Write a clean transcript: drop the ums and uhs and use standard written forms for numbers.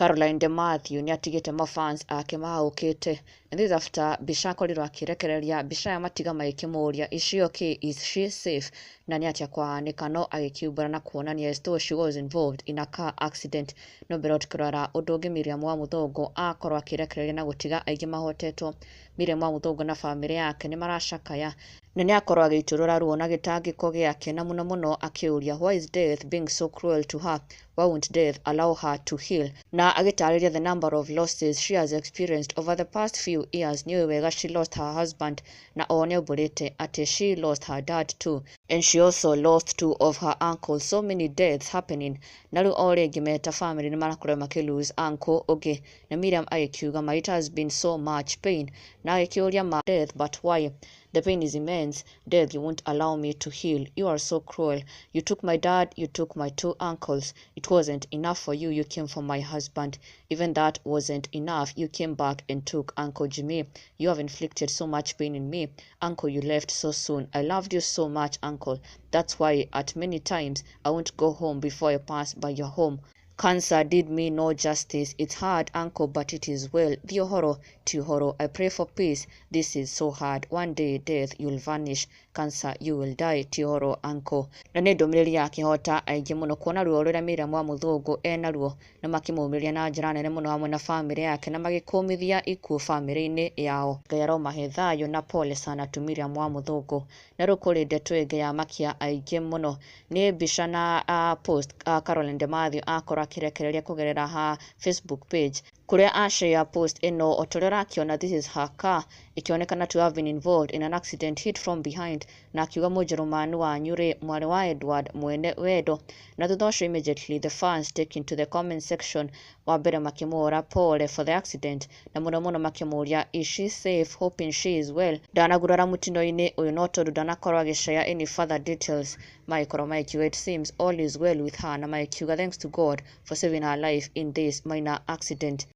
Caroline de Matthew ni atigite mafans ake mahaukite, and this after Bisha akorirwo akirekereria Bisha ya matiga magikimuria is she okay, is she safe, na ni atia kwahanĩka agikiumbura na kuonania as though she was involved in a car accident. No mbere tukirora undu ungi Miriam wa Muthongo akorwo akirekereria na gutiga aingĩ mahotetwo. Miriam wa Muthongo na family yake ni maracakaya na ni akorwo agiturura ruo na gitangiko giake na muno akiuria why is death being so cruel to her, why won't death allow her to heal, na agitariria the number of losses she has experienced over the past few years. Ni wega she lost her husband na one oborete ati she lost her dad too, and she also lost two of her uncles. So many deaths happening na riu already meta family ni marakorwo makilose uncle okay. Na Miriam agikiuga it has been so much pain na agikiuria ma death, but why? The pain is immense. Death, you won't allow me to heal. You are so cruel. You took my dad, you took my two uncles. It wasn't enough for you. You came for my husband. Even that wasn't enough. You came back and took Uncle Jimmy. You have inflicted so much pain in me. Uncle, you left so soon. I loved you so much, Uncle. That's why at many times I won't go home before I pass by your home. Cancer did me no justice. It's hard, Uncle, but it is well. Thiohoro, Tihoro, I pray for peace. This is so hard. One day, death, you'll vanish. Cancer, you will die. Tihoro, Uncle. Na nĩ ndũmĩrĩri yakĩhota aingĩ mũno kuona ruo rũrĩa Miriam wa Muthongo ena ruo na makĩmũmĩrĩria na njĩra nene mũno hamwe na family yake na magĩkũmithia ikuũ family-inĩ yao. Ngai aromahe thayũ na pole sana tu Miriam wa Muthongo. Na rĩu kũrĩ ndeto ĩngĩ ya makia aingĩ mũno nĩ mbica na post Caroline de Matthew akorwo akirekereria kugerera ha Facebook page kuria ashare post eno otorera akiona this is her car ikionekana to have been involved in an accident hit from behind, na akiuga Mũjerumani wa Nyure mwari wa Edward mwene wendo. Na thutha ũcio immediately the fans taking to the comment section wa mbere makimũra pole for the accident na mũno makimũria is she safe, hoping she is well. Ndanagurara mutino-inĩ ũyũ no tondũ ndanakorwo agĩshare any further details. Maikorwo maikiuga it seems all is well with her na maikiuga thanks to God for saving her life in this minor accident.